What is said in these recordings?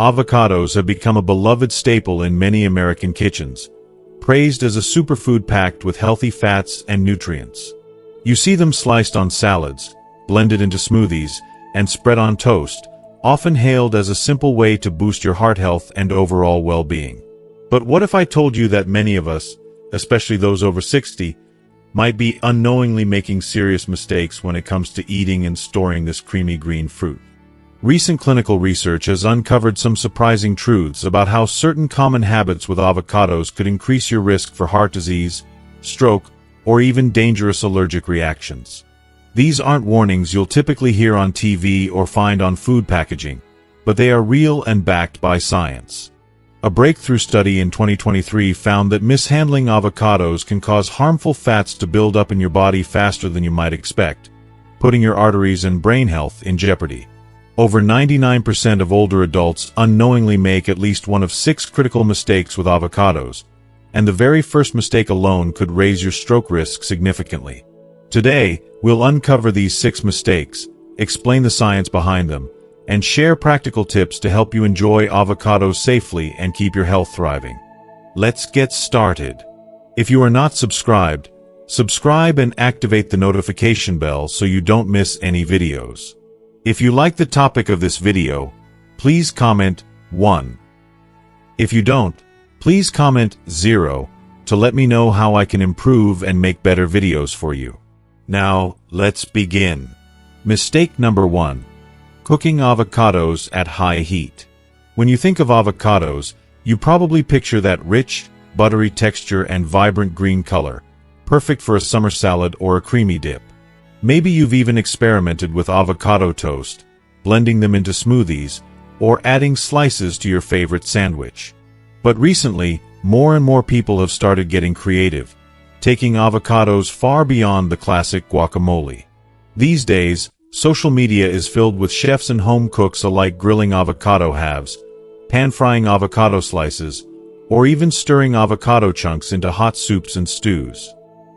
Avocados have become a beloved staple in many American kitchens, praised as a superfood packed with healthy fats and nutrients. You see them sliced on salads, blended into smoothies, and spread on toast, often hailed as a simple way to boost your heart health and overall well-being. But what if I told you that many of us, especially those over 60, might be unknowingly making serious mistakes when it comes to eating and storing this creamy green fruit? Recent clinical research has uncovered some surprising truths about how certain common habits with avocados could increase your risk for heart disease, stroke, or even dangerous allergic reactions. These aren't warnings you'll typically hear on TV or find on food packaging, but they are real and backed by science. A breakthrough study in 2023 found that mishandling avocados can cause harmful fats to build up in your body faster than you might expect, putting your arteries and brain health in jeopardy. Over 99% of older adults unknowingly make at least one of 6 critical mistakes with avocados, and the very first mistake alone could raise your stroke risk significantly. Today, we'll uncover these 6 mistakes, explain the science behind them, and share practical tips to help you enjoy avocados safely and keep your health thriving. Let's get started. If you are not subscribed, subscribe and activate the notification bell so you don't miss any videos. If you like the topic of this video, please comment 1. If you don't, please comment 0 to let me know how I can improve and make better videos for you. Now, let's begin. Mistake number 1. Cooking avocados at high heat. When you think of avocados, you probably picture that rich, buttery texture and vibrant green color, perfect for a summer salad or a creamy dip. Maybe you've even experimented with avocado toast, blending them into smoothies, or adding slices to your favorite sandwich. But recently, more and more people have started getting creative, taking avocados far beyond the classic guacamole. These days, social media is filled with chefs and home cooks alike grilling avocado halves, pan-frying avocado slices, or even stirring avocado chunks into hot soups and stews.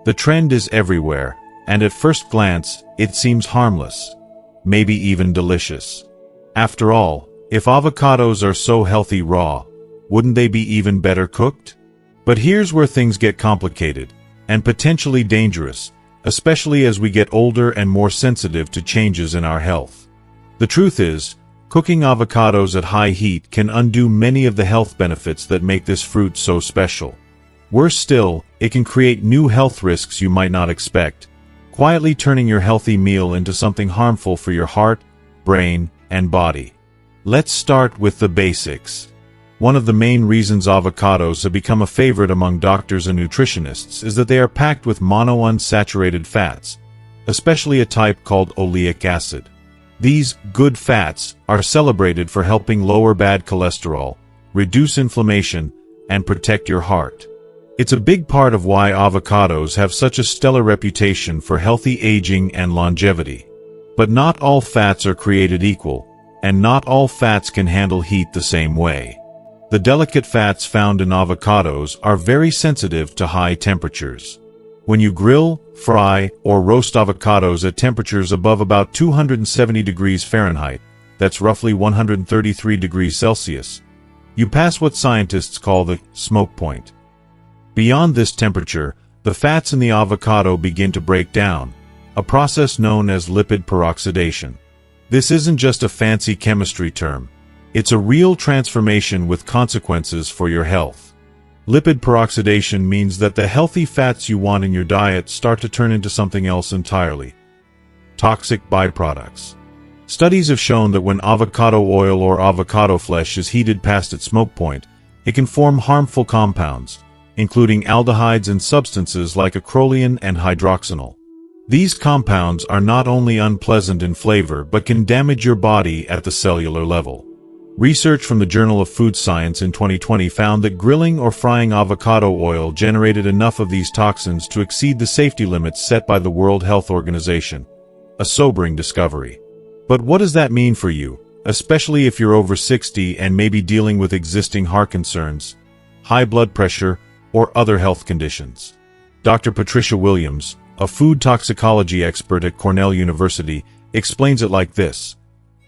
The trend is everywhere, and at first glance, it seems harmless, maybe even delicious. After all, if avocados are so healthy raw, wouldn't they be even better cooked? But here's where things get complicated, and potentially dangerous, especially as we get older and more sensitive to changes in our health. The truth is, cooking avocados at high heat can undo many of the health benefits that make this fruit so special. Worse still, it can create new health risks you might not expect, quietly turning your healthy meal into something harmful for your heart, brain, and body. Let's start with the basics. One of the main reasons avocados have become a favorite among doctors and nutritionists is that they are packed with monounsaturated fats, especially a type called oleic acid. These good fats are celebrated for helping lower bad cholesterol, reduce inflammation, and protect your heart. It's a big part of why avocados have such a stellar reputation for healthy aging and longevity. But not all fats are created equal, and not all fats can handle heat the same way. The delicate fats found in avocados are very sensitive to high temperatures. When you grill, fry, or roast avocados at temperatures above about 270 degrees Fahrenheit, that's roughly 133 degrees Celsius, you pass what scientists call the smoke point. Beyond this temperature, the fats in the avocado begin to break down, a process known as lipid peroxidation. This isn't just a fancy chemistry term. It's a real transformation with consequences for your health. Lipid peroxidation means that the healthy fats you want in your diet start to turn into something else entirely. Toxic byproducts. Studies have shown that when avocado oil or avocado flesh is heated past its smoke point, it can form harmful compounds, including aldehydes and substances like acrolein and hydroxinol. These compounds are not only unpleasant in flavor but can damage your body at the cellular level. Research from the Journal of Food Science in 2020 found that grilling or frying avocado oil generated enough of these toxins to exceed the safety limits set by the World Health Organization. A sobering discovery. But what does that mean for you, especially if you're over 60 and maybe dealing with existing heart concerns, high blood pressure, or other health conditions? Dr. Patricia Williams, a food toxicology expert at Cornell University, explains it like this.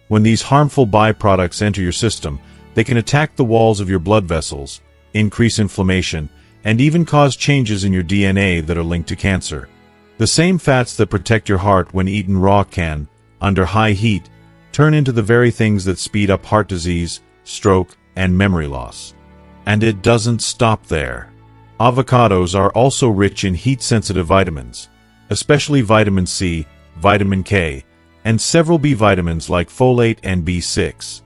When these harmful byproducts enter your system, They can attack the walls of your blood vessels, increase inflammation, and even cause changes in your DNA that are linked to cancer. The same fats that protect your heart when eaten raw can, under high heat, turn into the very things that speed up heart disease, stroke, and memory loss. And it doesn't stop there. Avocados are also rich in heat-sensitive vitamins, especially vitamin C, vitamin K, and several B vitamins like folate and B6.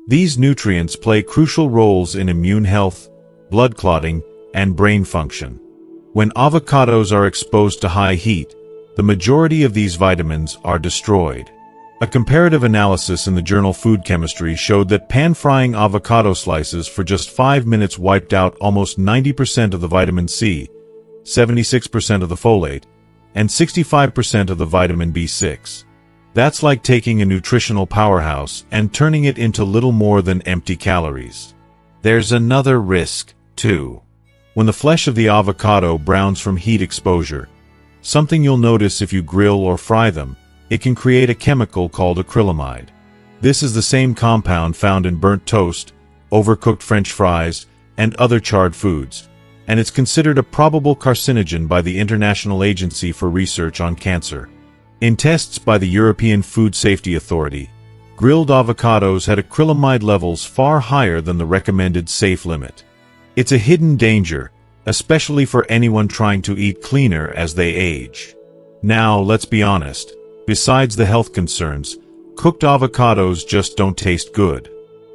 These nutrients play crucial roles in immune health, blood clotting, and brain function. When avocados are exposed to high heat, the majority of these vitamins are destroyed. A comparative analysis in the journal Food Chemistry showed that pan-frying avocado slices for just 5 minutes wiped out almost 90% of the vitamin C, 76% of the folate, and 65% of the vitamin B6. That's like taking a nutritional powerhouse and turning it into little more than empty calories. There's another risk, too. When the flesh of the avocado browns from heat exposure, something you'll notice if you grill or fry them, it can create a chemical called acrylamide. This is the same compound found in burnt toast, overcooked French fries, and other charred foods, and it's considered a probable carcinogen by the International Agency for Research on Cancer. In tests by the European Food Safety Authority, grilled avocados had acrylamide levels far higher than the recommended safe limit. It's a hidden danger, especially for anyone trying to eat cleaner as they age. Now, let's be honest. Besides the health concerns, cooked avocados just don't taste good.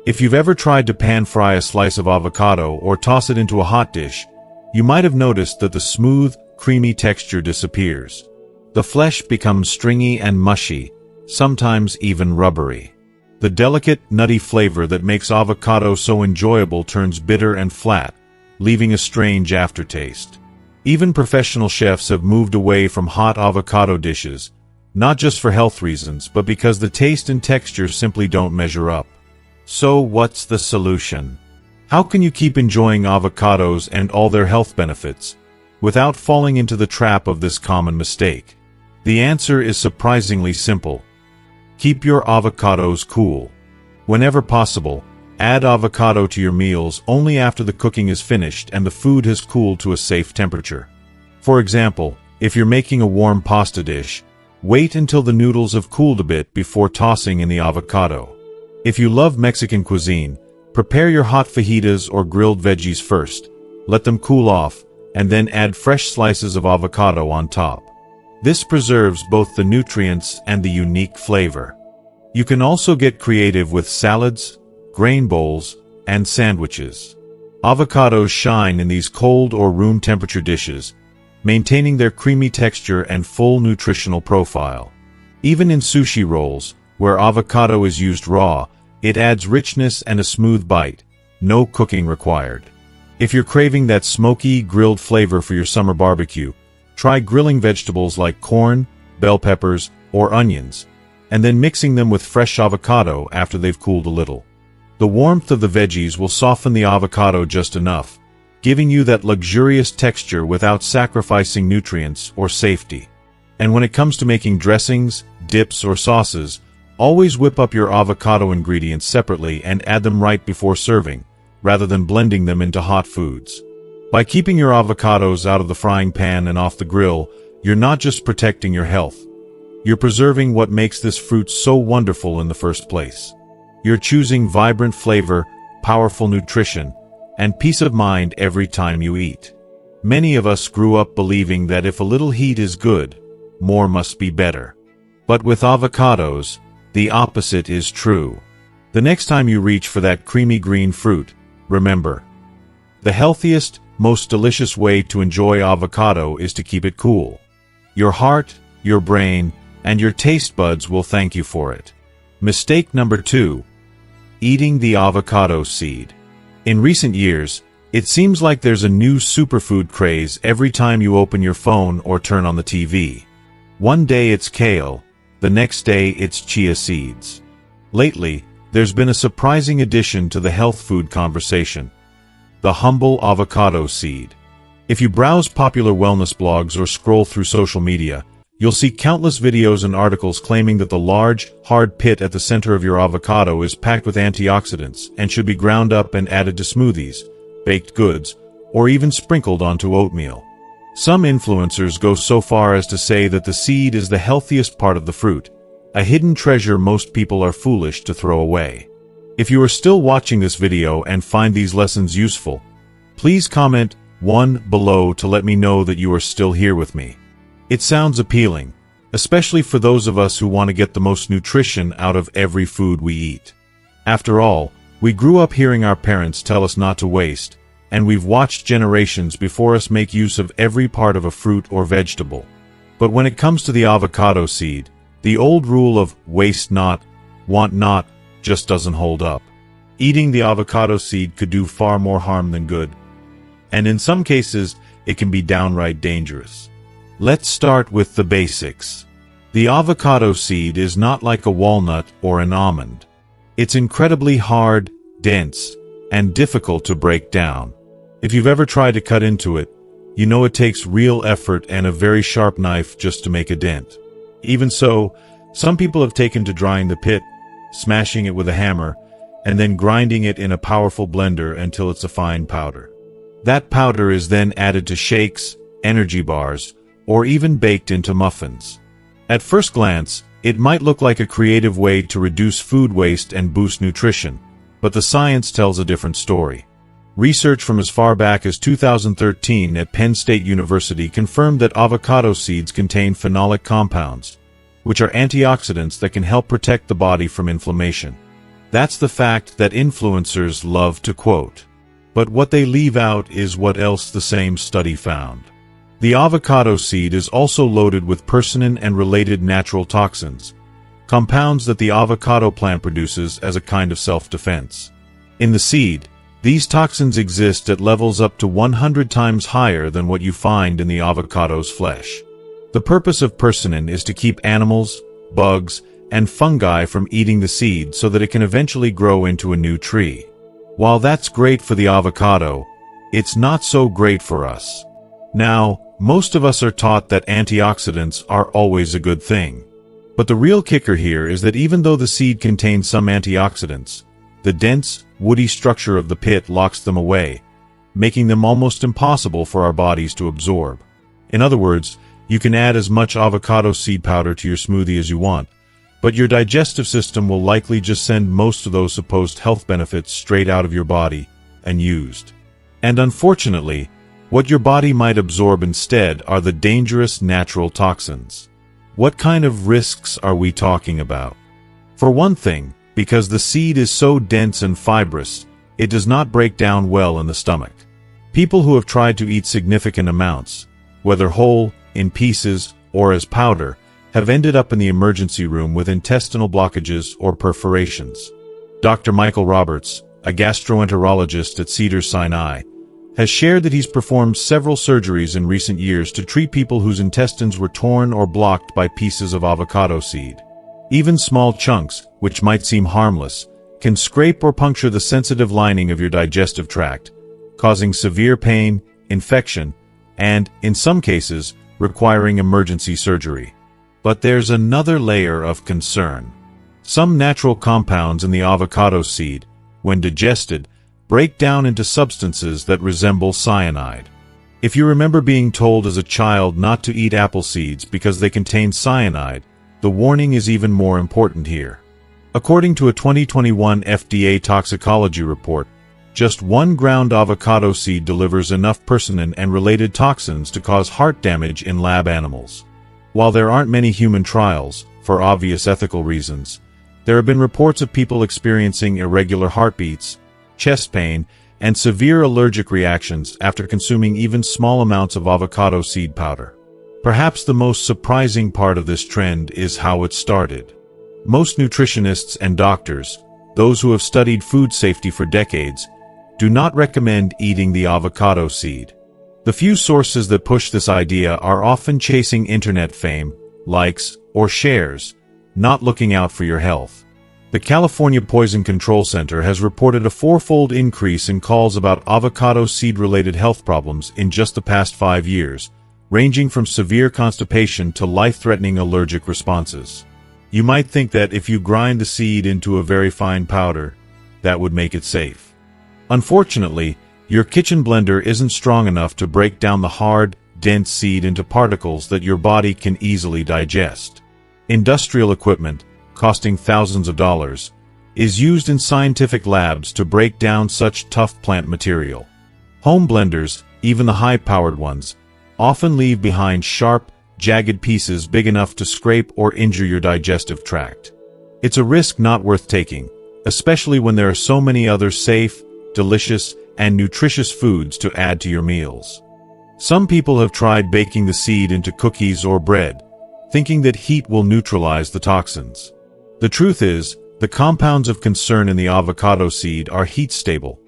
If you've ever tried to pan-fry a slice of avocado or toss it into a hot dish, you might have noticed that the smooth, creamy texture disappears. The flesh becomes stringy and mushy, sometimes even rubbery. The delicate, nutty flavor that makes avocado so enjoyable turns bitter and flat, leaving a strange aftertaste. Even professional chefs have moved away from hot avocado dishes, not just for health reasons, but because the taste and texture simply don't measure up. So what's the solution? How can you keep enjoying avocados and all their health benefits without falling into the trap of this common mistake? The answer is surprisingly simple. Keep your avocados cool. Whenever possible, add avocado to your meals only after the cooking is finished and the food has cooled to a safe temperature. For example, if you're making a warm pasta dish, wait until the noodles have cooled a bit before tossing in the avocado. If you love Mexican cuisine, prepare your hot fajitas or grilled veggies first, let them cool off, and then add fresh slices of avocado on top. This preserves both the nutrients and the unique flavor. You can also get creative with salads, grain bowls, and sandwiches. Avocados shine in these cold or room temperature dishes, maintaining their creamy texture and full nutritional profile. Even in sushi rolls, where avocado is used raw, it adds richness and a smooth bite, no cooking required. If you're craving that smoky, grilled flavor for your summer barbecue, try grilling vegetables like corn, bell peppers, or onions, and then mixing them with fresh avocado after they've cooled a little. The warmth of the veggies will soften the avocado just enough, giving you that luxurious texture without sacrificing nutrients or safety. And when it comes to making dressings, dips, or sauces, always whip up your avocado ingredients separately and add them right before serving, rather than blending them into hot foods. By keeping your avocados out of the frying pan and off the grill, you're not just protecting your health. You're preserving what makes this fruit so wonderful in the first place. You're choosing vibrant flavor, powerful nutrition, and peace of mind every time you eat. Many of us grew up believing that if a little heat is good, more must be better. But with avocados, the opposite is true. The next time you reach for that creamy green fruit, remember, the healthiest, most delicious way to enjoy avocado is to keep it cool. Your heart, your brain, and your taste buds will thank you for it. Mistake number 2. Eating the avocado seed. In recent years, it seems like there's a new superfood craze every time you open your phone or turn on the TV. One day it's kale, the next day it's chia seeds. Lately, there's been a surprising addition to the health food conversation: the humble avocado seed. If you browse popular wellness blogs or scroll through social media, You'll see countless videos and articles claiming that the large, hard pit at the center of your avocado is packed with antioxidants and should be ground up and added to smoothies, baked goods, or even sprinkled onto oatmeal. Some influencers go so far as to say that the seed is the healthiest part of the fruit, a hidden treasure most people are foolish to throw away. If you are still watching this video and find these lessons useful, please comment 1 below to let me know that you are still here with me. It sounds appealing, especially for those of us who want to get the most nutrition out of every food we eat. After all, we grew up hearing our parents tell us not to waste, and we've watched generations before us make use of every part of a fruit or vegetable. But when it comes to the avocado seed, the old rule of waste not, want not, just doesn't hold up. Eating the avocado seed could do far more harm than good, and in some cases, it can be downright dangerous. Let's start with the basics. The avocado seed is not like a walnut or an almond. It's incredibly hard, dense, and difficult to break down. If you've ever tried to cut into it, you know it takes real effort and a very sharp knife just to make a dent. Even so, some people have taken to drying the pit, smashing it with a hammer, and then grinding it in a powerful blender until it's a fine powder. That powder is then added to shakes, energy bars, or even baked into muffins. At first glance, it might look like a creative way to reduce food waste and boost nutrition, but the science tells a different story. Research from as far back as 2013 at Penn State University confirmed that avocado seeds contain phenolic compounds, which are antioxidants that can help protect the body from inflammation. That's the fact that influencers love to quote. But what they leave out is what else the same study found. The avocado seed is also loaded with persimmon and related natural toxins, compounds that the avocado plant produces as a kind of self-defense. In the seed, these toxins exist at levels up to 100 times higher than what you find in the avocado's flesh. The purpose of persimmon is to keep animals, bugs, and fungi from eating the seed so that it can eventually grow into a new tree. While that's great for the avocado, it's not so great for us. Now, most of us are taught that antioxidants are always a good thing. But the real kicker here is that even though the seed contains some antioxidants, the dense, woody structure of the pit locks them away, making them almost impossible for our bodies to absorb. In other words, you can add as much avocado seed powder to your smoothie as you want, but your digestive system will likely just send most of those supposed health benefits straight out of your body, unused. And unfortunately, what your body might absorb instead are the dangerous natural toxins. What kind of risks are we talking about? For one thing, because the seed is so dense and fibrous, it does not break down well in the stomach. People who have tried to eat significant amounts, whether whole, in pieces, or as powder, have ended up in the emergency room with intestinal blockages or perforations. Dr. Michael Roberts, a gastroenterologist at Cedars-Sinai, has shared that he's performed several surgeries in recent years to treat people whose intestines were torn or blocked by pieces of avocado seed. Even small chunks, which might seem harmless, can scrape or puncture the sensitive lining of your digestive tract, causing severe pain, infection, and, in some cases, requiring emergency surgery. But there's another layer of concern. Some natural compounds in the avocado seed, when digested, break down into substances that resemble cyanide. If you remember being told as a child not to eat apple seeds because they contain cyanide, the warning is even more important here. According to a 2021 FDA toxicology report, just 1 ground avocado seed delivers enough persimmon and related toxins to cause heart damage in lab animals. While there aren't many human trials, for obvious ethical reasons, there have been reports of people experiencing irregular heartbeats, chest pain, and severe allergic reactions after consuming even small amounts of avocado seed powder. Perhaps the most surprising part of this trend is how it started. Most nutritionists and doctors, those who have studied food safety for decades, do not recommend eating the avocado seed. The few sources that push this idea are often chasing internet fame, likes, or shares, not looking out for your health. The California Poison Control Center has reported a 4-fold increase in calls about avocado seed-related health problems in just the past 5 years, ranging from severe constipation to life-threatening allergic responses. You might think that if you grind the seed into a very fine powder, that would make it safe. Unfortunately, your kitchen blender isn't strong enough to break down the hard, dense seed into particles that your body can easily digest. Industrial equipment, costing thousands of dollars, is used in scientific labs to break down such tough plant material. Home blenders, even the high-powered ones, often leave behind sharp, jagged pieces big enough to scrape or injure your digestive tract. It's a risk not worth taking, especially when there are so many other safe, delicious, and nutritious foods to add to your meals. Some people have tried baking the seed into cookies or bread, thinking that heat will neutralize the toxins. The truth is, the compounds of concern in the avocado seed are heat-stable,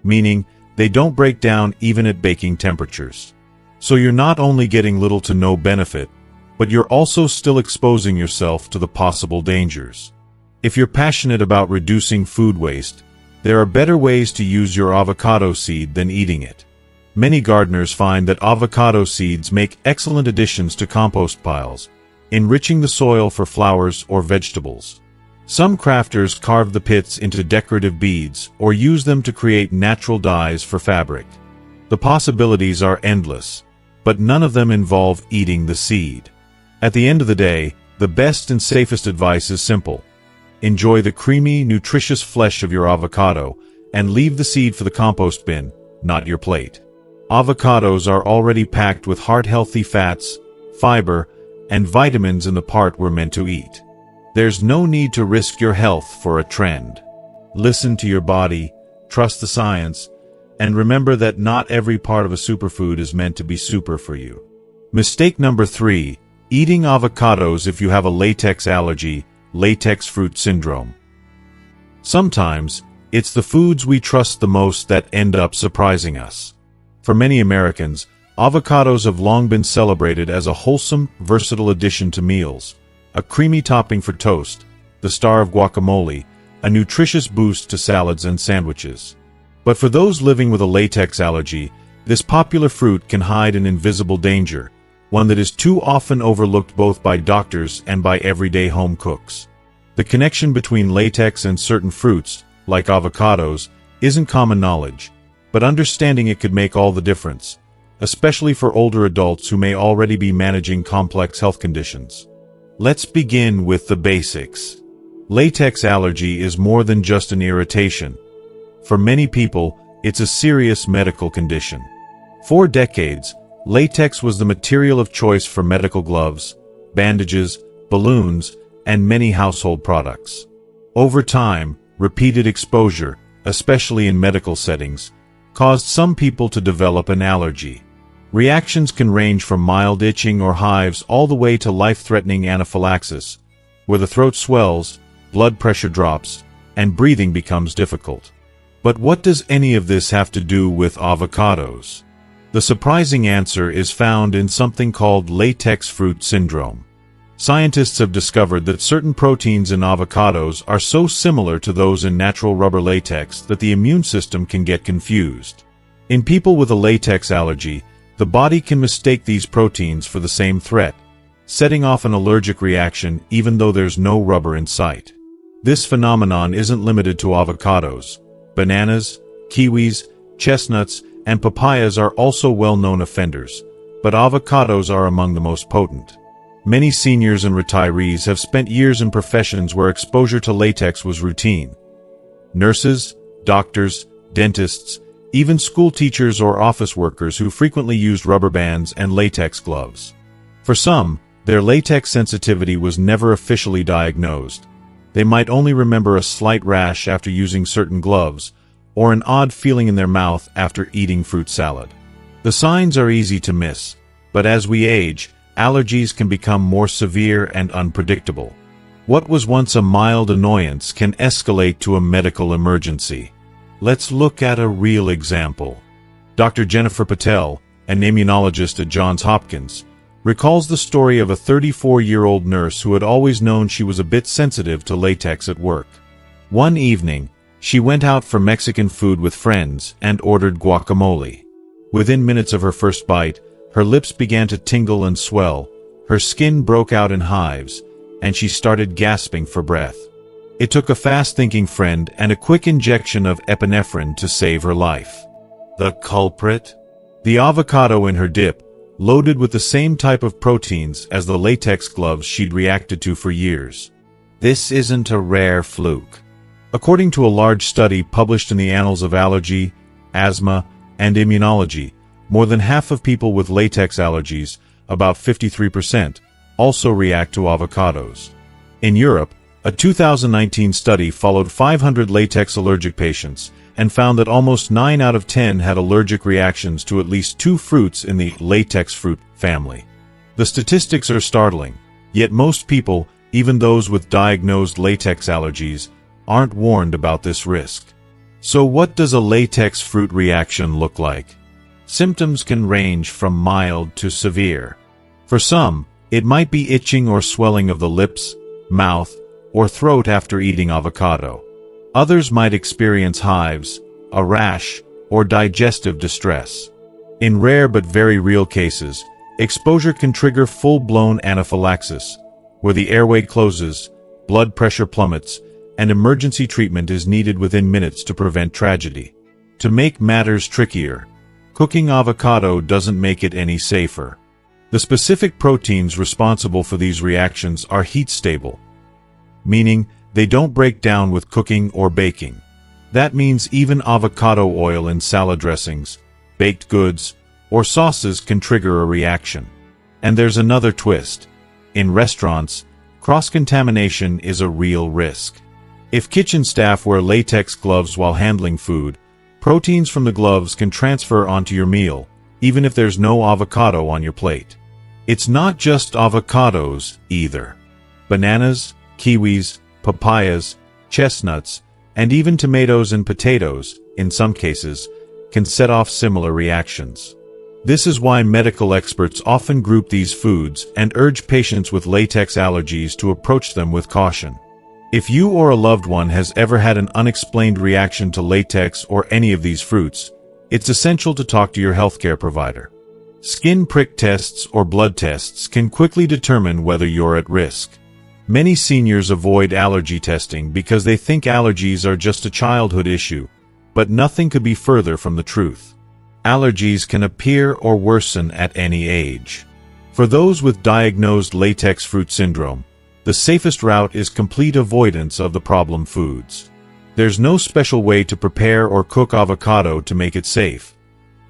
meaning they don't break down even at baking temperatures. So you're not only getting little to no benefit, but you're also still exposing yourself to the possible dangers. If you're passionate about reducing food waste, there are better ways to use your avocado seed than eating it. Many gardeners find that avocado seeds make excellent additions to compost piles, enriching the soil for flowers or vegetables. Some crafters carve the pits into decorative beads or use them to create natural dyes for fabric. The possibilities are endless, but none of them involve eating the seed. At the end of the day, the best and safest advice is simple. Enjoy the creamy, nutritious flesh of your avocado and leave the seed for the compost bin, not your plate. Avocados are already packed with heart-healthy fats, fiber, and vitamins in the part we're meant to eat. There's no need to risk your health for a trend. Listen to your body, trust the science, and remember that not every part of a superfood is meant to be super for you. Mistake number 3, eating avocados if you have a latex allergy, Latex-fruit syndrome. Sometimes, it's the foods we trust the most that end up surprising us. For many Americans, avocados have long been celebrated as a wholesome, versatile addition to meals, a creamy topping for toast, the star of guacamole, a nutritious boost to salads and sandwiches. But for those living with a latex allergy, this popular fruit can hide an invisible danger, one that is too often overlooked both by doctors and by everyday home cooks. The connection between latex and certain fruits, like avocados, isn't common knowledge, but understanding it could make all the difference, especially for older adults who may already be managing complex health conditions. Let's begin with the basics. Latex allergy is more than just an irritation. For many people, it's a serious medical condition. For decades, latex was the material of choice for medical gloves, bandages, balloons, and many household products. Over time, repeated exposure, especially in medical settings, caused some people to develop an allergy. Reactions can range from mild itching or hives all the way to life-threatening anaphylaxis, where the throat swells, blood pressure drops, and breathing becomes difficult. But what does any of this have to do with avocados? The surprising answer is found in something called latex-fruit syndrome. Scientists have discovered that certain proteins in avocados are so similar to those in natural rubber latex that the immune system can get confused. In people with a latex allergy, the body can mistake these proteins for the same threat, setting off an allergic reaction even though there's no rubber in sight. This phenomenon isn't limited to avocados. Bananas, kiwis, chestnuts, and papayas are also well-known offenders, but avocados are among the most potent. Many seniors and retirees have spent years in professions where exposure to latex was routine. Nurses, doctors, dentists, even school teachers or office workers who frequently used rubber bands and latex gloves. For some, their latex sensitivity was never officially diagnosed. They might only remember a slight rash after using certain gloves, or an odd feeling in their mouth after eating fruit salad. The signs are easy to miss, but as we age, allergies can become more severe and unpredictable. What was once a mild annoyance can escalate to a medical emergency. Let's look at a real example. Dr. Jennifer Patel, an immunologist at Johns Hopkins, recalls the story of a 34-year-old nurse who had always known she was a bit sensitive to latex at work. One evening, she went out for Mexican food with friends and ordered guacamole. Within minutes of her first bite, Her lips began to tingle and swell, her skin broke out in hives, and she started gasping for breath. It took a fast-thinking friend and a quick injection of epinephrine to save her life. The culprit? The avocado in her dip, loaded with the same type of proteins as the latex gloves she'd reacted to for years. This isn't a rare fluke. According to a large study published in the Annals of Allergy, Asthma, and Immunology, more than half of people with latex allergies, about 53%, also react to avocados. In Europe, a 2019 study followed 500 latex allergic patients and found that almost 9 out of 10 had allergic reactions to at least 2 fruits in the latex-fruit family. The statistics are startling, yet most people, even those with diagnosed latex allergies, aren't warned about this risk. So what does a latex fruit reaction look like? Symptoms can range from mild to severe. For some, it might be itching or swelling of the lips, mouth, or throat after eating avocado. Others might experience hives, a rash, or digestive distress. In rare but very real cases, exposure can trigger full-blown anaphylaxis, where the airway closes, blood pressure plummets, and emergency treatment is needed within minutes to prevent tragedy. To make matters trickier, cooking avocado doesn't make it any safer. The specific proteins responsible for these reactions are heat-stable, meaning they don't break down with cooking or baking. That means even avocado oil in salad dressings, baked goods, or sauces can trigger a reaction. And there's another twist. In restaurants, cross-contamination is a real risk. If kitchen staff wear latex gloves while handling food, proteins from the gloves can transfer onto your meal, even if there's no avocado on your plate. It's not just avocados, either. Bananas, kiwis, papayas, chestnuts, and even tomatoes and potatoes, in some cases, can set off similar reactions. This is why medical experts often group these foods and urge patients with latex allergies to approach them with caution. If you or a loved one has ever had an unexplained reaction to latex or any of these fruits, it's essential to talk to your healthcare provider. Skin prick tests or blood tests can quickly determine whether you're at risk. Many seniors avoid allergy testing because they think allergies are just a childhood issue, but nothing could be further from the truth. Allergies can appear or worsen at any age. For those with diagnosed latex fruit syndrome, the safest route is complete avoidance of the problem foods. There's no special way to prepare or cook avocado to make it safe.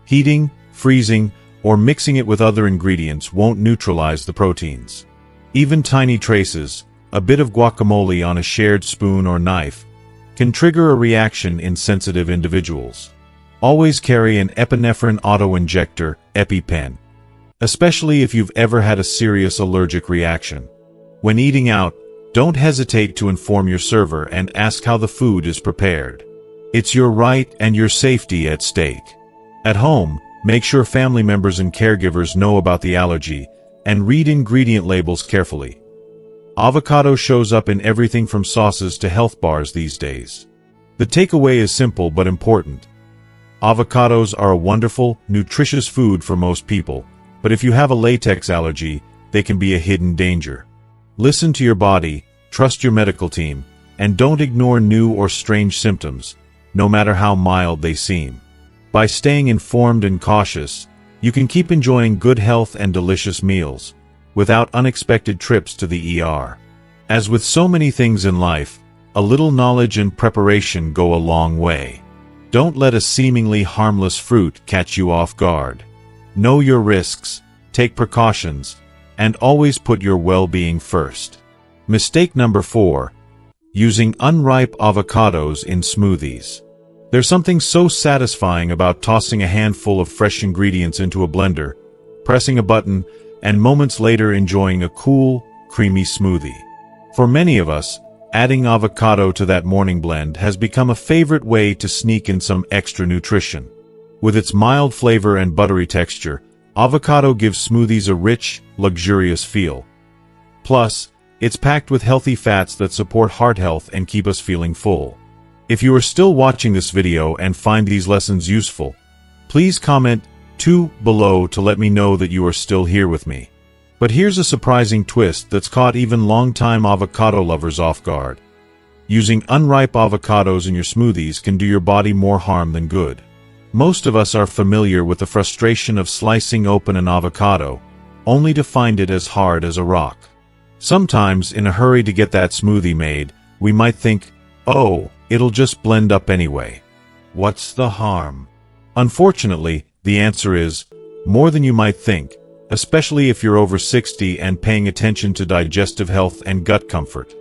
Heating, freezing, or mixing it with other ingredients won't neutralize the proteins. Even tiny traces, a bit of guacamole on a shared spoon or knife, can trigger a reaction in sensitive individuals. Always carry an epinephrine auto-injector, EpiPen, especially if you've ever had a serious allergic reaction. When eating out, don't hesitate to inform your server and ask how the food is prepared. It's your right and your safety at stake. At home, make sure family members and caregivers know about the allergy and read ingredient labels carefully. Avocado shows up in everything from sauces to health bars these days. The takeaway is simple but important. Avocados are a wonderful, nutritious food for most people, but if you have a latex allergy, they can be a hidden danger. Listen to your body, trust your medical team, and don't ignore new or strange symptoms, no matter how mild they seem. By staying informed and cautious, you can keep enjoying good health and delicious meals, without unexpected trips to the ER. As with so many things in life, a little knowledge and preparation go a long way. Don't let a seemingly harmless fruit catch you off guard. Know your risks, take precautions, and always put your well-being first. Mistake number 4. Using unripe avocados in smoothies. There's something so satisfying about tossing a handful of fresh ingredients into a blender, pressing a button, and moments later enjoying a cool, creamy smoothie. For many of us, adding avocado to that morning blend has become a favorite way to sneak in some extra nutrition. With its mild flavor and buttery texture, avocado gives smoothies a rich, luxurious feel. Plus, it's packed with healthy fats that support heart health and keep us feeling full. If you are still watching this video and find these lessons useful, please comment, 2 below to let me know that you are still here with me. But here's a surprising twist that's caught even longtime avocado lovers off guard. Using unripe avocados in your smoothies can do your body more harm than good. Most of us are familiar with the frustration of slicing open an avocado, only to find it as hard as a rock. Sometimes, in a hurry to get that smoothie made, we might think, oh, it'll just blend up anyway. What's the harm? Unfortunately, the answer is more than you might think, especially if you're over 60 and paying attention to digestive health and gut comfort.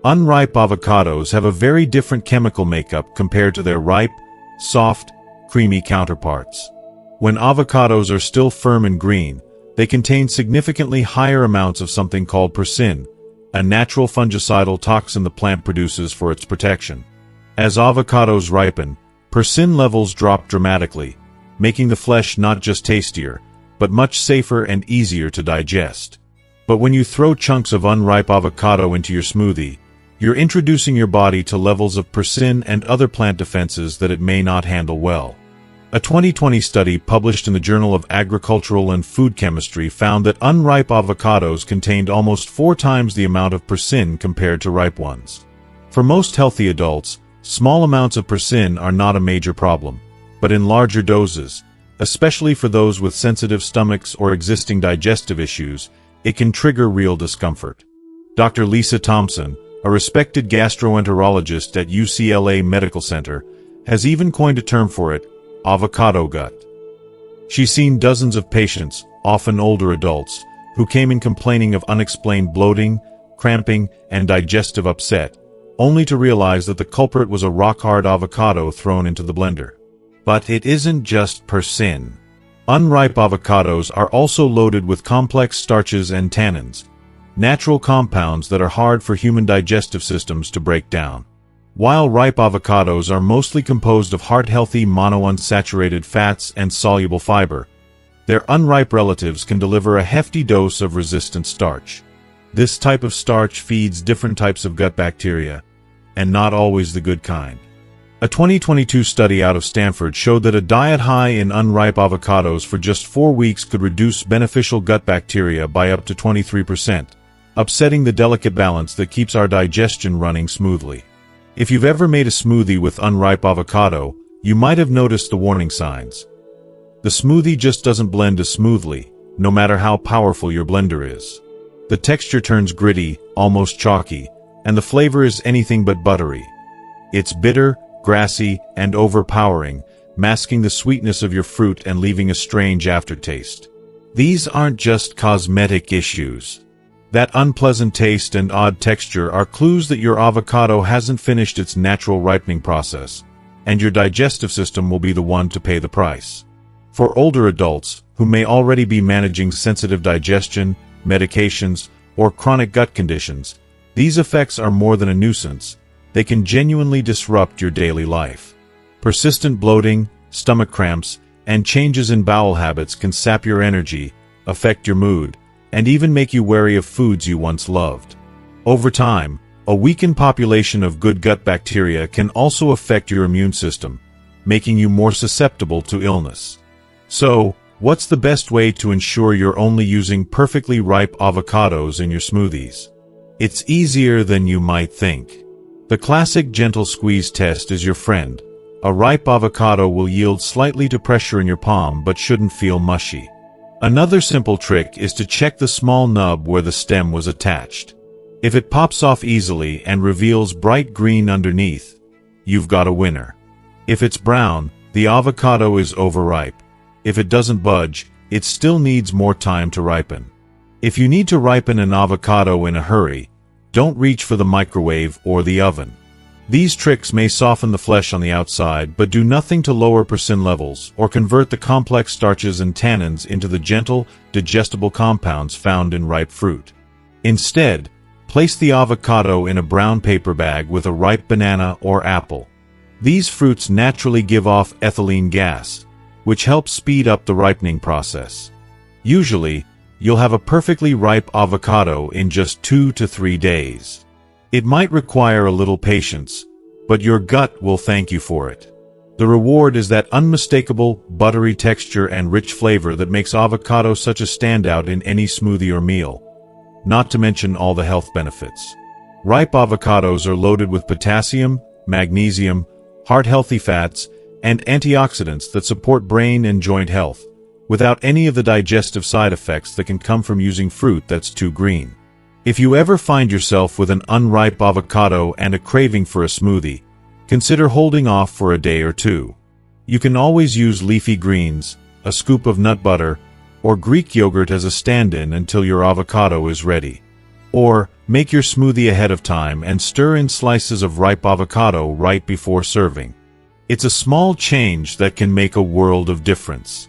Unripe avocados have a very different chemical makeup compared to their ripe, soft, creamy counterparts. When avocados are still firm and green, they contain significantly higher amounts of something called persin, a natural fungicidal toxin the plant produces for its protection. As avocados ripen, persin levels drop dramatically, making the flesh not just tastier, but much safer and easier to digest. But when you throw chunks of unripe avocado into your smoothie, you're introducing your body to levels of persin and other plant defenses that it may not handle well. A 2020 study published in the Journal of Agricultural and Food Chemistry found that unripe avocados contained almost 4 times the amount of persin compared to ripe ones. For most healthy adults, small amounts of persin are not a major problem, but in larger doses, especially for those with sensitive stomachs or existing digestive issues, it can trigger real discomfort. Dr. Lisa Thompson, a respected gastroenterologist at UCLA Medical Center, has even coined a term for it: avocado gut. She's seen dozens of patients, often older adults, who came in complaining of unexplained bloating, cramping, and digestive upset, only to realize that the culprit was a rock-hard avocado thrown into the blender. But it isn't just persin. Unripe avocados are also loaded with complex starches and tannins, natural compounds that are hard for human digestive systems to break down. While ripe avocados are mostly composed of heart-healthy monounsaturated fats and soluble fiber, their unripe relatives can deliver a hefty dose of resistant starch. This type of starch feeds different types of gut bacteria, and not always the good kind. A 2022 study out of Stanford showed that a diet high in unripe avocados for just 4 weeks could reduce beneficial gut bacteria by up to 23%, upsetting the delicate balance that keeps our digestion running smoothly. If you've ever made a smoothie with unripe avocado, you might have noticed the warning signs. The smoothie just doesn't blend as smoothly, no matter how powerful your blender is. The texture turns gritty, almost chalky, and the flavor is anything but buttery. It's bitter, grassy, and overpowering, masking the sweetness of your fruit and leaving a strange aftertaste. These aren't just cosmetic issues. That unpleasant taste and odd texture are clues that your avocado hasn't finished its natural ripening process, and your digestive system will be the one to pay the price. For older adults, who may already be managing sensitive digestion, medications, or chronic gut conditions, these effects are more than a nuisance. They can genuinely disrupt your daily life. Persistent bloating, stomach cramps, and changes in bowel habits can sap your energy, affect your mood, and even make you wary of foods you once loved. Over time, a weakened population of good gut bacteria can also affect your immune system, making you more susceptible to illness. So, what's the best way to ensure you're only using perfectly ripe avocados in your smoothies? It's easier than you might think. The classic gentle squeeze test is your friend. A ripe avocado will yield slightly to pressure in your palm but shouldn't feel mushy. Another simple trick is to check the small nub where the stem was attached. If it pops off easily and reveals bright green underneath, you've got a winner. If it's brown, the avocado is overripe. If it doesn't budge, it still needs more time to ripen. If you need to ripen an avocado in a hurry, don't reach for the microwave or the oven. These tricks may soften the flesh on the outside but do nothing to lower persin levels or convert the complex starches and tannins into the gentle, digestible compounds found in ripe fruit. Instead, place the avocado in a brown paper bag with a ripe banana or apple. These fruits naturally give off ethylene gas, which helps speed up the ripening process. Usually, you'll have a perfectly ripe avocado in just 2 to 3 days. It might require a little patience, but your gut will thank you for it. The reward is that unmistakable, buttery texture and rich flavor that makes avocado such a standout in any smoothie or meal. Not to mention all the health benefits. Ripe avocados are loaded with potassium, magnesium, heart-healthy fats, and antioxidants that support brain and joint health, without any of the digestive side effects that can come from using fruit that's too green. If you ever find yourself with an unripe avocado and a craving for a smoothie, consider holding off for a day or two. You can always use leafy greens, a scoop of nut butter, or Greek yogurt as a stand-in until your avocado is ready. Or, make your smoothie ahead of time and stir in slices of ripe avocado right before serving. It's a small change that can make a world of difference.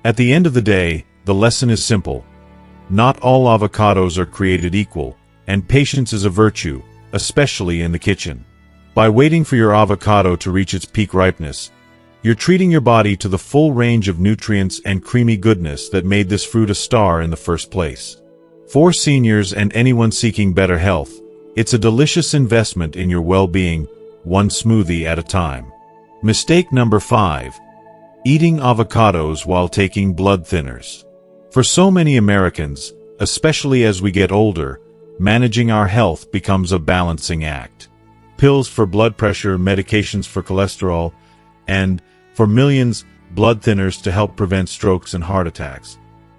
At the end of the day, the lesson is simple. Not all avocados are created equal, and patience is a virtue, especially in the kitchen. By waiting for your avocado to reach its peak ripeness, you're treating your body to the full range of nutrients and creamy goodness that made this fruit a star in the first place. For seniors and anyone seeking better health, it's a delicious investment in your well-being, one smoothie at a time. Mistake number 5. Eating avocados while taking blood thinners. For so many Americans, especially as we get older, managing our health becomes a balancing act. Pills for blood pressure, medications for cholesterol, and, for millions, blood thinners to help prevent strokes and heart attacks.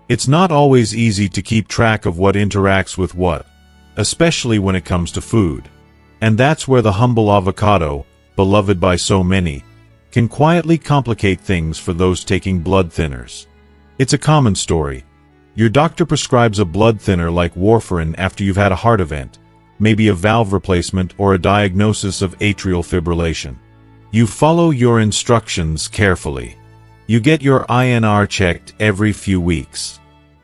It's not always easy to keep track of what interacts with what, especially when it comes to food. And that's where the humble avocado, beloved by so many, can quietly complicate things for those taking blood thinners. It's a common story. Your doctor prescribes a blood thinner like warfarin after you've had a heart event, maybe a valve replacement or a diagnosis of atrial fibrillation. You follow your instructions carefully. You get your INR checked every few weeks.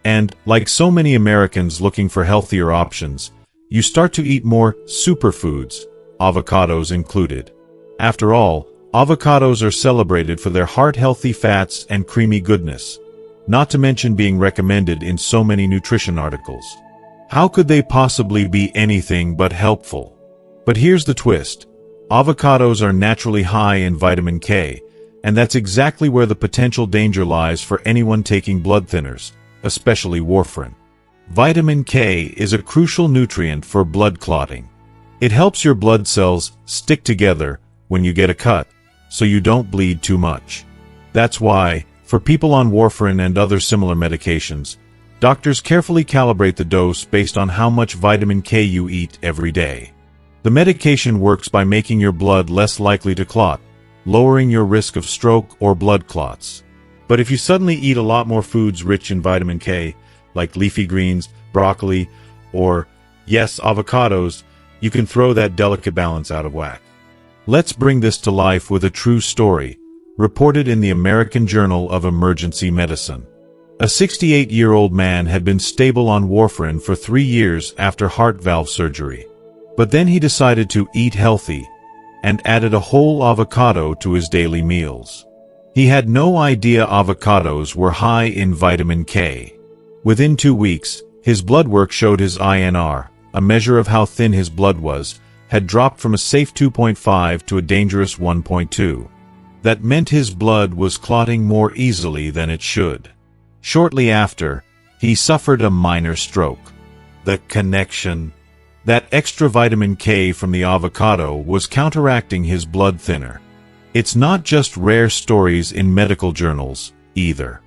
And, like so many Americans looking for healthier options, you start to eat more superfoods, avocados included. After all, avocados are celebrated for their heart-healthy fats and creamy goodness, not to mention being recommended in so many nutrition articles. How could they possibly be anything but helpful? But here's the twist. Avocados are naturally high in vitamin K, and that's exactly where the potential danger lies for anyone taking blood thinners, especially warfarin. Vitamin K is a crucial nutrient for blood clotting. It helps your blood cells stick together when you get a cut, so you don't bleed too much. That's why, for people on warfarin and other similar medications, doctors carefully calibrate the dose based on how much vitamin K you eat every day. The medication works by making your blood less likely to clot, lowering your risk of stroke or blood clots. But if you suddenly eat a lot more foods rich in vitamin K, like leafy greens, broccoli, or, yes, avocados, you can throw that delicate balance out of whack. Let's bring this to life with a true story, reported in the American Journal of Emergency Medicine. A 68-year-old man had been stable on warfarin for 3 years after heart valve surgery. But then he decided to eat healthy, and added a whole avocado to his daily meals. He had no idea avocados were high in vitamin K. Within 2 weeks, his blood work showed his INR, a measure of how thin his blood was, had dropped from a safe 2.5 to a dangerous 1.2. That meant his blood was clotting more easily than it should. Shortly after, he suffered a minor stroke. The connection. That extra vitamin K from the avocado was counteracting his blood thinner. It's not just rare stories in medical journals, either.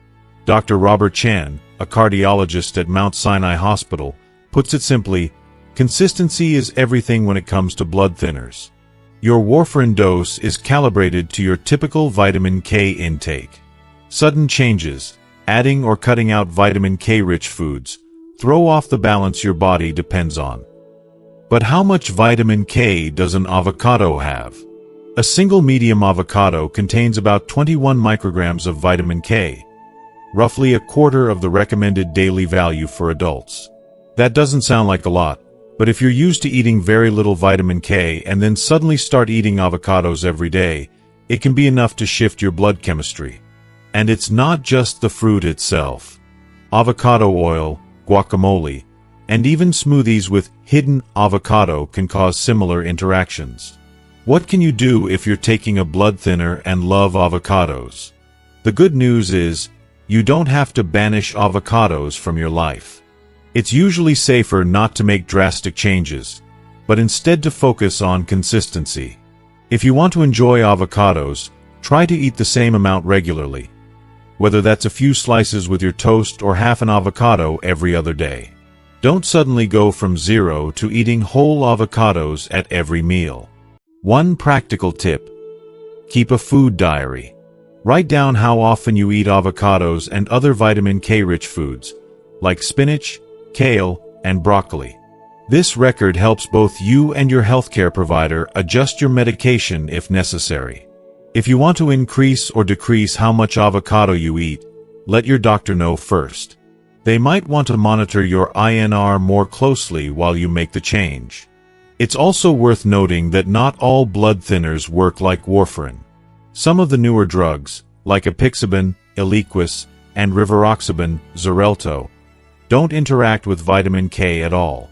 Dr. Robert Chan, a cardiologist at Mount Sinai Hospital, puts it simply, consistency is everything when it comes to blood thinners. Your warfarin dose is calibrated to your typical vitamin K intake. Sudden changes, adding or cutting out vitamin K-rich foods, throw off the balance your body depends on. But how much vitamin K does an avocado have? A single medium avocado contains about 21 micrograms of vitamin K, roughly a quarter of the recommended daily value for adults. That doesn't sound like a lot, but if you're used to eating very little vitamin K and then suddenly start eating avocados every day, it can be enough to shift your blood chemistry. And it's not just the fruit itself. Avocado oil, guacamole, and even smoothies with hidden avocado can cause similar interactions. What can you do if you're taking a blood thinner and love avocados? The good news is, you don't have to banish avocados from your life. It's usually safer not to make drastic changes, but instead to focus on consistency. If you want to enjoy avocados, try to eat the same amount regularly, whether that's a few slices with your toast or half an avocado every other day. Don't suddenly go from zero to eating whole avocados at every meal. One practical tip: keep a food diary. Write down how often you eat avocados and other vitamin K-rich foods, like spinach, kale, and broccoli. This record helps both you and your healthcare provider adjust your medication if necessary. If you want to increase or decrease how much avocado you eat, let your doctor know first. They might want to monitor your INR more closely while you make the change. It's also worth noting that not all blood thinners work like warfarin. Some of the newer drugs, like apixaban, Eliquis, and rivaroxaban, Xarelto, don't interact with vitamin K at all.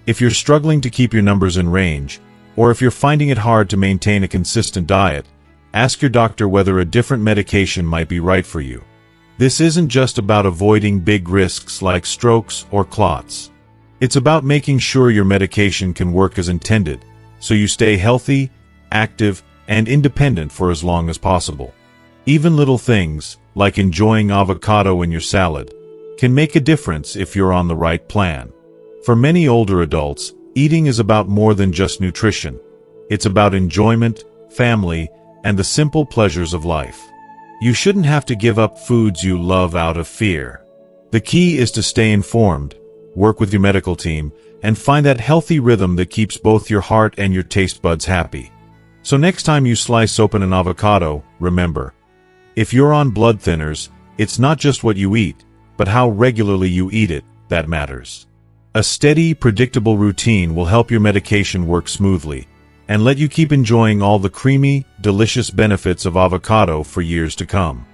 If you're struggling to keep your numbers in range, or if you're finding it hard to maintain a consistent diet, ask your doctor whether a different medication might be right for you. This isn't just about avoiding big risks like strokes or clots. It's about making sure your medication can work as intended, so you stay healthy, active, and independent for as long as possible. Even little things, like enjoying avocado in your salad, can make a difference if you're on the right plan. For many older adults, eating is about more than just nutrition. It's about enjoyment, family, and the simple pleasures of life. You shouldn't have to give up foods you love out of fear. The key is to stay informed, work with your medical team, and find that healthy rhythm that keeps both your heart and your taste buds happy. So next time you slice open an avocado, remember, if you're on blood thinners, it's not just what you eat, but how regularly you eat it that matters. A steady, predictable routine will help your medication work smoothly and let you keep enjoying all the creamy, delicious benefits of avocado for years to come.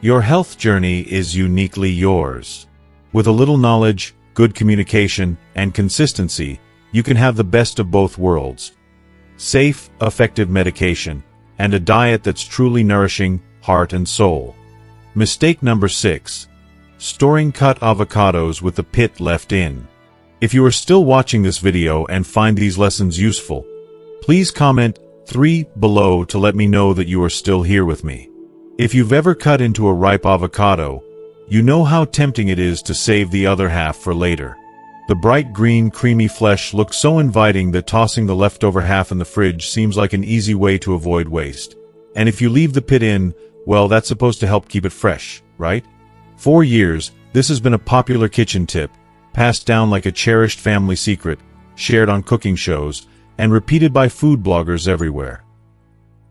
Your health journey is uniquely yours. With a little knowledge, good communication, and consistency, you can have the best of both worlds. Safe, effective medication, and a diet that's truly nourishing heart and soul. Mistake number 6. Storing cut avocados with the pit left in. If you are still watching this video and find these lessons useful, please comment 3 below to let me know that you are still here with me. If you've ever cut into a ripe avocado, you know how tempting it is to save the other half for later. The bright green, creamy flesh looks so inviting that tossing the leftover half in the fridge seems like an easy way to avoid waste. And if you leave the pit in, well, that's supposed to help keep it fresh, right? For years, this has been a popular kitchen tip, passed down like a cherished family secret, shared on cooking shows, and repeated by food bloggers everywhere.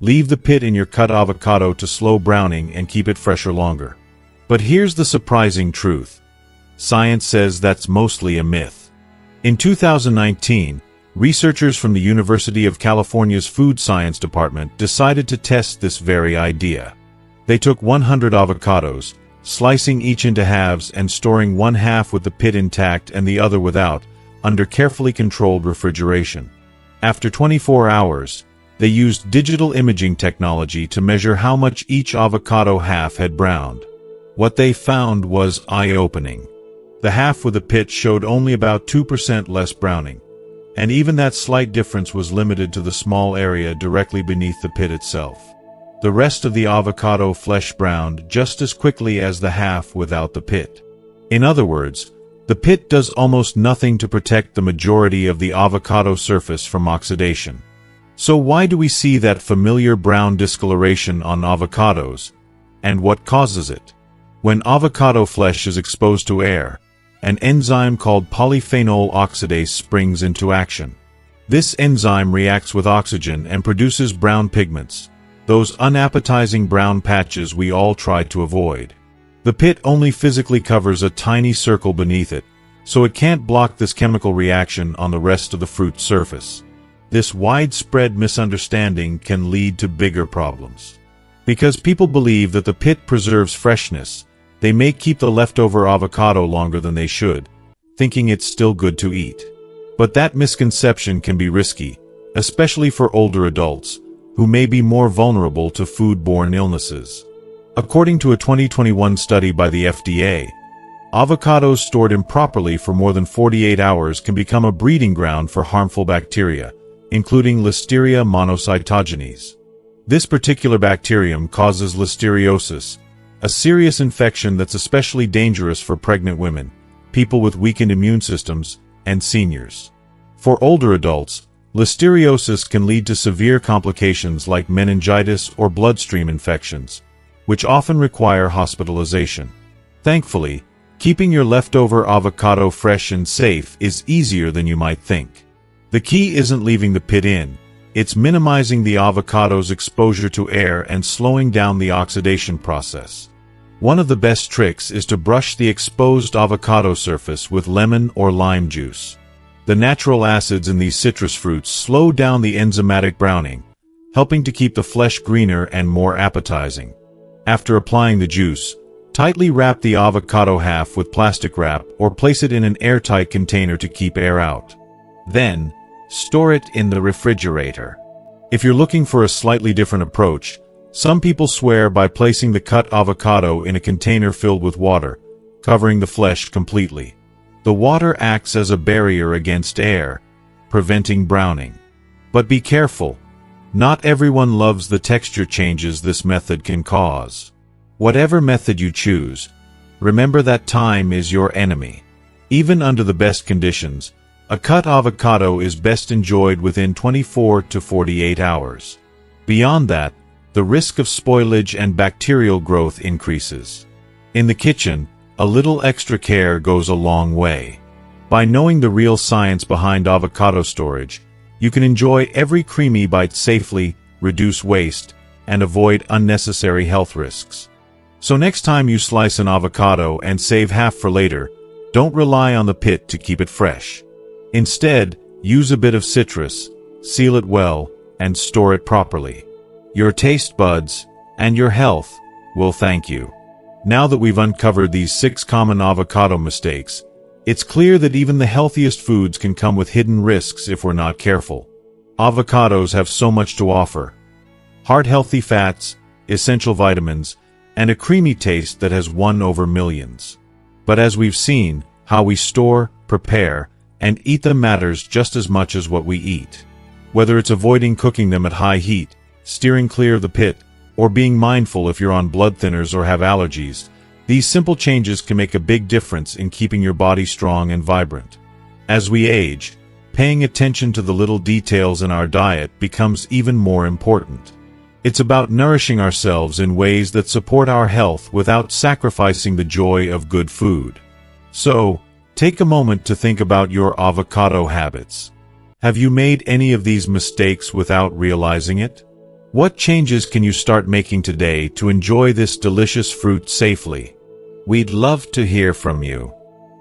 Leave the pit in your cut avocado to slow browning and keep it fresher longer. But here's the surprising truth. Science says that's mostly a myth. In 2019, researchers from the University of California's Food Science Department decided to test this very idea. They took 100 avocados, slicing each into halves and storing one half with the pit intact and the other without, under carefully controlled refrigeration. After 24 hours, they used digital imaging technology to measure how much each avocado half had browned. What they found was eye-opening. The half with the pit showed only about 2% less browning, and even that slight difference was limited to the small area directly beneath the pit itself. The rest of the avocado flesh browned just as quickly as the half without the pit. In other words, the pit does almost nothing to protect the majority of the avocado surface from oxidation. So why do we see that familiar brown discoloration on avocados, and what causes it? When avocado flesh is exposed to air, an enzyme called polyphenol oxidase springs into action. This enzyme reacts with oxygen and produces brown pigments, those unappetizing brown patches we all try to avoid. The pit only physically covers a tiny circle beneath it, so it can't block this chemical reaction on the rest of the fruit's surface. This widespread misunderstanding can lead to bigger problems. Because people believe that the pit preserves freshness, they may keep the leftover avocado longer than they should, thinking it's still good to eat. But that misconception can be risky, especially for older adults, who may be more vulnerable to foodborne illnesses. According to a 2021 study by the FDA, avocados stored improperly for more than 48 hours can become a breeding ground for harmful bacteria, including Listeria monocytogenes. This particular bacterium causes listeriosis, a serious infection that's especially dangerous for pregnant women, people with weakened immune systems, and seniors. For older adults, listeriosis can lead to severe complications like meningitis or bloodstream infections, which often require hospitalization. Thankfully, keeping your leftover avocado fresh and safe is easier than you might think. The key isn't leaving the pit in, it's minimizing the avocado's exposure to air and slowing down the oxidation process. One of the best tricks is to brush the exposed avocado surface with lemon or lime juice. The natural acids in these citrus fruits slow down the enzymatic browning, helping to keep the flesh greener and more appetizing. After applying the juice, tightly wrap the avocado half with plastic wrap or place it in an airtight container to keep air out. Then, store it in the refrigerator. If you're looking for a slightly different approach, some people swear by placing the cut avocado in a container filled with water, covering the flesh completely. The water acts as a barrier against air, preventing browning. But be careful. Not everyone loves the texture changes this method can cause. Whatever method you choose, remember that time is your enemy. Even under the best conditions, a cut avocado is best enjoyed within 24 to 48 hours. Beyond that, the risk of spoilage and bacterial growth increases. In the kitchen, a little extra care goes a long way. By knowing the real science behind avocado storage, you can enjoy every creamy bite safely, reduce waste, and avoid unnecessary health risks. So next time you slice an avocado and save half for later, don't rely on the pit to keep it fresh. Instead, use a bit of citrus, seal it well, and store it properly. Your taste buds, and your health, will thank you. Now that we've uncovered these 6 common avocado mistakes, it's clear that even the healthiest foods can come with hidden risks if we're not careful. Avocados have so much to offer. Heart-healthy fats, essential vitamins, and a creamy taste that has won over millions. But as we've seen, how we store, prepare, and eat them matters just as much as what we eat. Whether it's avoiding cooking them at high heat, steering clear of the pit, or being mindful if you're on blood thinners or have allergies, these simple changes can make a big difference in keeping your body strong and vibrant. As we age, paying attention to the little details in our diet becomes even more important. It's about nourishing ourselves in ways that support our health without sacrificing the joy of good food. So, take a moment to think about your avocado habits. Have you made any of these mistakes without realizing it? What changes can you start making today to enjoy this delicious fruit safely? We'd love to hear from you.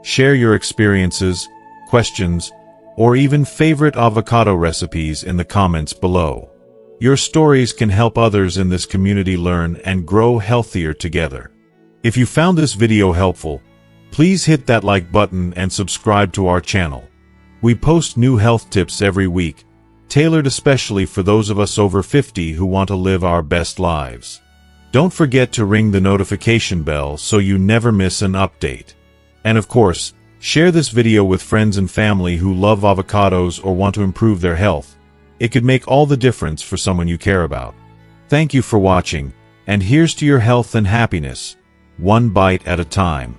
Share your experiences, questions, or even favorite avocado recipes in the comments below. Your stories can help others in this community learn and grow healthier together. If you found this video helpful, please hit that like button and subscribe to our channel. We post new health tips every week, tailored especially for those of us over 50 who want to live our best lives. Don't forget to ring the notification bell so you never miss an update. And of course, share this video with friends and family who love avocados or want to improve their health. It could make all the difference for someone you care about. Thank you for watching, and here's to your health and happiness, one bite at a time.